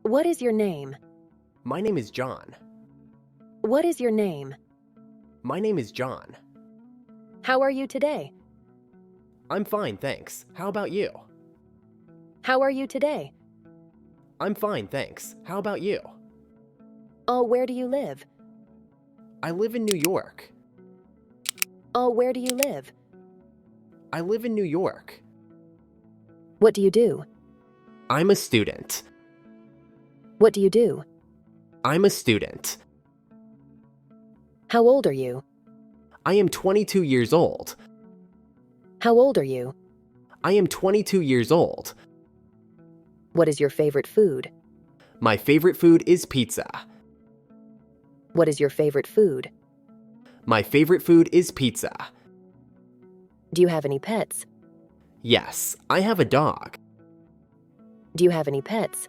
What is your name? My name is John. What is your name? My name is John. How are you today? I'm fine, thanks. How about you? How are you today? I'm fine, thanks. How about you? Oh, where do you live? I live in New York. Oh, where do you live? I live in New York. What do you do? I'm a student. What do you do? I'm a student. How old are you? I am 22 years old. How old are you? I am 22 years old. What is your favorite food? My favorite food is pizza. What is your favorite food? My favorite food is pizza. Do you have any pets? Yes, I have a dog. Do you have any pets?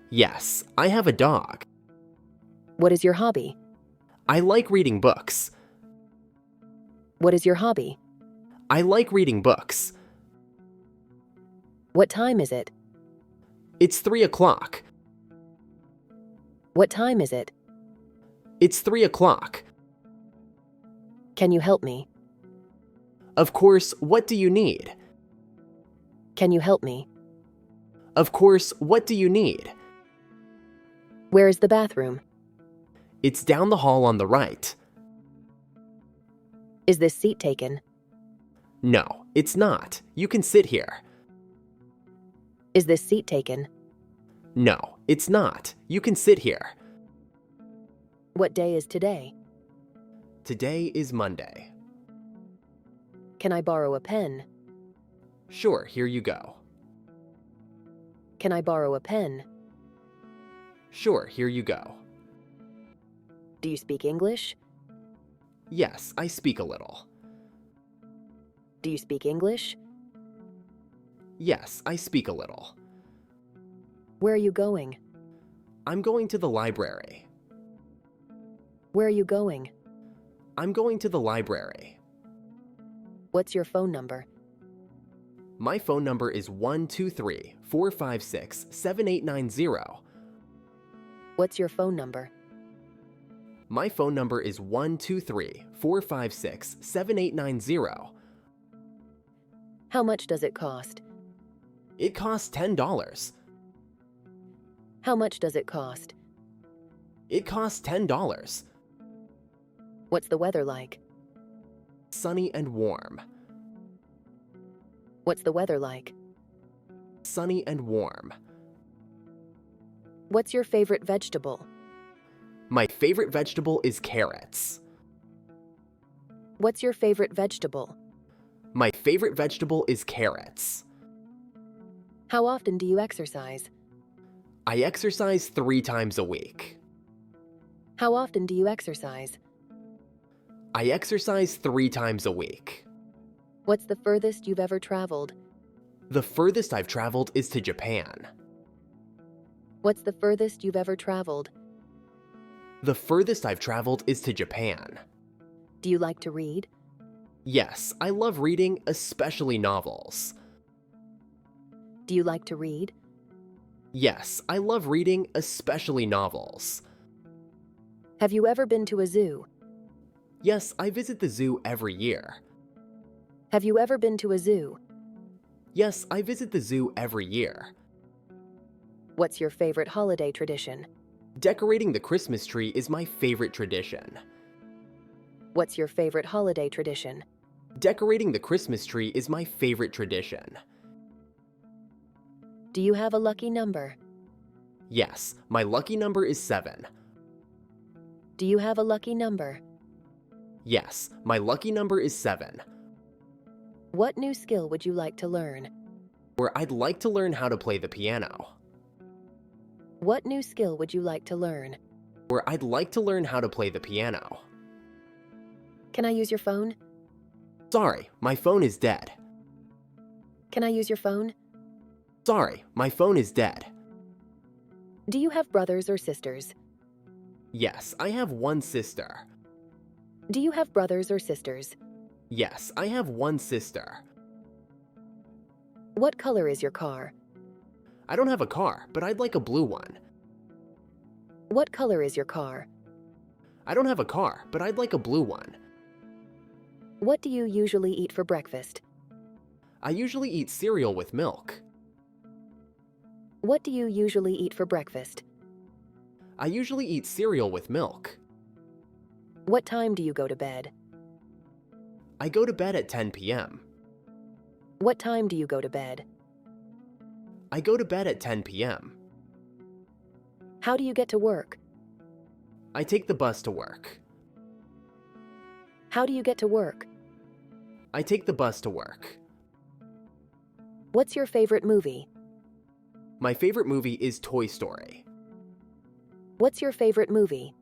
Yes, I have a dog. What is your hobby? I like reading books. What is your hobby? I like reading books. What time is it? It's 3 o'clock. What time is it? It's 3 o'clock. Can you help me? Of course, what do you need? Can you help me? Of course, what do you need? Where is the bathroom? It's down the hall on the right. Is this seat taken? No, it's not. You can sit here. Is this seat taken? No, it's not. You can sit here. What day is today? Today is Monday. Can I borrow a pen? Sure, here you go. Can I borrow a pen? Sure, here you go. Do you speak English? Yes, I speak a little. Do you speak English? Yes, I speak a little. Where are you going? I'm going to the library. Where are you going? I'm going to the library. What's your phone number? My phone number is 123-456-7890. What's your phone number? My phone number is 123-456-7890. How much does it cost? It costs $10. How much does it cost? It costs $10. What's the weather like? Sunny and warm. What's the weather like? Sunny and warm. What's your favorite vegetable? My favorite vegetable is carrots. What's your favorite vegetable? My favorite vegetable is carrots. How often do you exercise? I exercise 3 times a week. How often do you exercise? I exercise 3 times a week. What's the furthest you've ever traveled? The furthest I've traveled is to Japan. What's the furthest you've ever traveled? The furthest I've traveled is to Japan. Do you like to read? Yes, I love reading, especially novels. Do you like to read? Yes, I love reading, especially novels. Have you ever been to a zoo? Yes, I visit the zoo every year. Have you ever been to a zoo? Yes, I visit the zoo every year. What's your favorite holiday tradition? Decorating the Christmas tree is my favorite tradition. What's your favorite holiday tradition? Decorating the Christmas tree is my favorite tradition. Do you have a lucky number? Yes, my lucky number is 7. Do you have a lucky number? Yes, my lucky number is 7. What new skill would you like to learn? Or I'd like to learn how to play the piano. What new skill would you like to learn? Or I'd like to learn how to play the piano. Can I use your phone? Sorry, my phone is dead. Can I use your phone? Sorry, my phone is dead. Do you have brothers or sisters? Yes, I have one sister. Do you have brothers or sisters? Yes, I have one sister. What color is your car? I don't have a car, but I'd like a blue one. What color is your car? I don't have a car, but I'd like a blue one. What do you usually eat for breakfast? I usually eat cereal with milk. What do you usually eat for breakfast? I usually eat cereal with milk. What time do you go to bed? I go to bed at 10 p.m. What time do you go to bed? I go to bed at 10 p.m. How do you get to work? I take the bus to work. How do you get to work? I take the bus to work. What's your favorite movie? My favorite movie is Toy Story. What's your favorite movie?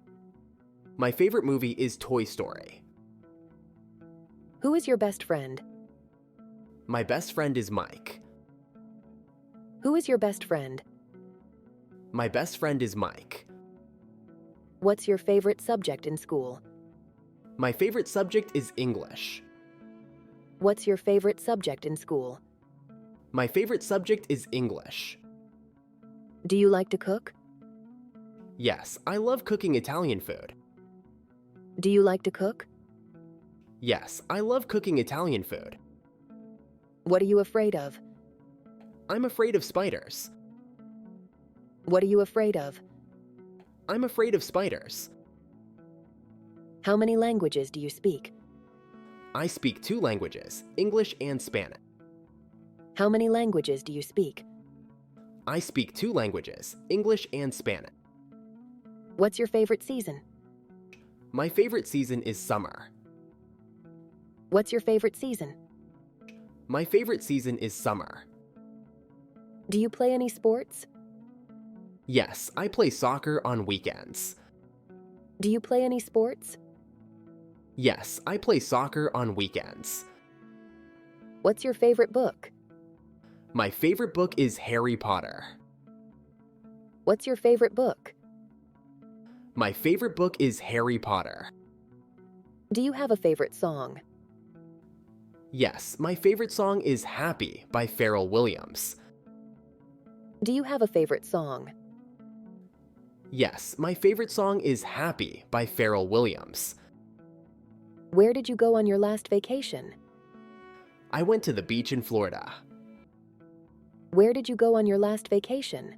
My favorite movie is Toy Story. Who is your best friend? My best friend is Mike. Who is your best friend? My best friend is Mike. What's your favorite subject in school? My favorite subject is English. What's your favorite subject in school? My favorite subject is English. Do you like to cook? Yes, I love cooking Italian food. Do you like to cook? Yes, I love cooking Italian food. What are you afraid of? I'm afraid of spiders. What are you afraid of? I'm afraid of spiders. How many languages do you speak? I speak 2 languages, English and Spanish. How many languages do you speak? I speak 2 languages, English and Spanish. What's your favorite season? My favorite season is summer. What's your favorite season? My favorite season is summer. Do you play any sports? Yes, I play soccer on weekends. Do you play any sports? Yes, I play soccer on weekends. What's your favorite book? My favorite book is Harry Potter. What's your favorite book? My favorite book is Harry Potter. Do you have a favorite song? Yes, my favorite song is Happy by Pharrell Williams. Do you have a favorite song? Yes, my favorite song is Happy by Pharrell Williams. Where did you go on your last vacation? I went to the beach in Florida. Where did you go on your last vacation?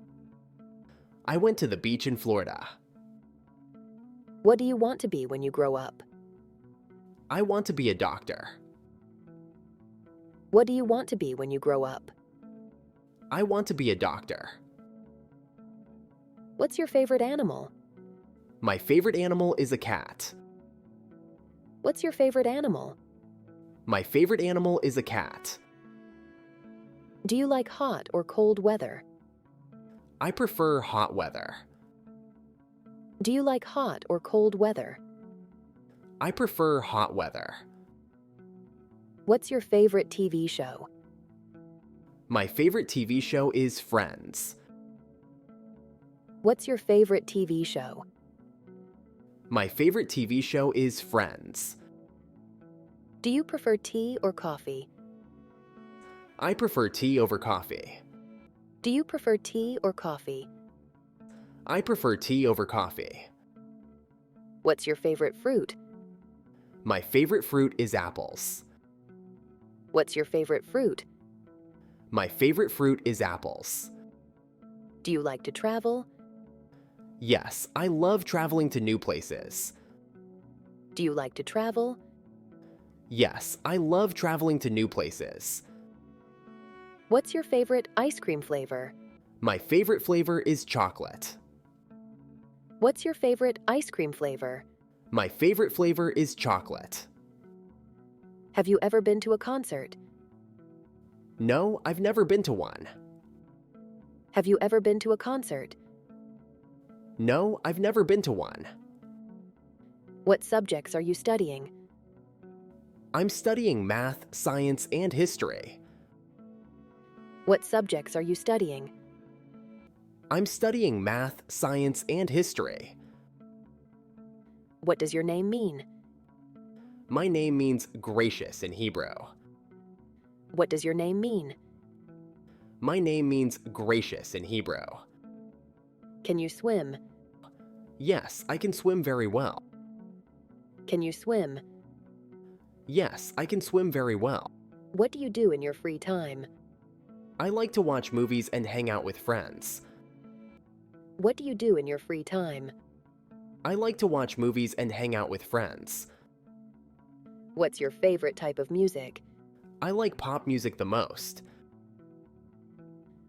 I went to the beach in Florida. What do you want to be when you grow up? I want to be a doctor. What do you want to be when you grow up? I want to be a doctor. What's your favorite animal? My favorite animal is a cat. What's your favorite animal? My favorite animal is a cat. Do you like hot or cold weather? I prefer hot weather. Do you like hot or cold weather? I prefer hot weather. What's your favorite TV show? My favorite TV show is Friends. What's your favorite TV show? My favorite TV show is Friends. Do you prefer tea or coffee? I prefer tea over coffee. Do you prefer tea or coffee? I prefer tea over coffee. What's your favorite fruit? My favorite fruit is apples. What's your favorite fruit? My favorite fruit is apples. Do you like to travel? Yes, I love traveling to new places. Do you like to travel? Yes, I love traveling to new places. What's your favorite ice cream flavor? My favorite flavor is chocolate. What's your favorite ice cream flavor? My favorite flavor is chocolate. Have you ever been to a concert? No, I've never been to one. Have you ever been to a concert? No, I've never been to one. What subjects are you studying? I'm studying math, science, and history. What subjects are you studying? I'm studying math, science, and history. What does your name mean? My name means gracious in Hebrew. What does your name mean? My name means gracious in Hebrew. Can you swim? Yes, I can swim very well. Can you swim? Yes, I can swim very well. What do you do in your free time? I like to watch movies and hang out with friends. What do you do in your free time? I like to watch movies and hang out with friends. What's your favorite type of music? I like pop music the most.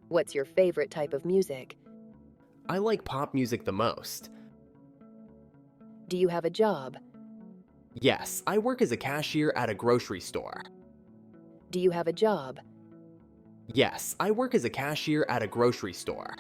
What's your favorite type of music? I like pop music the most. Do you have a job? Yes, I work as a cashier at a grocery store. Do you have a job? Yes, I work as a cashier at a grocery store.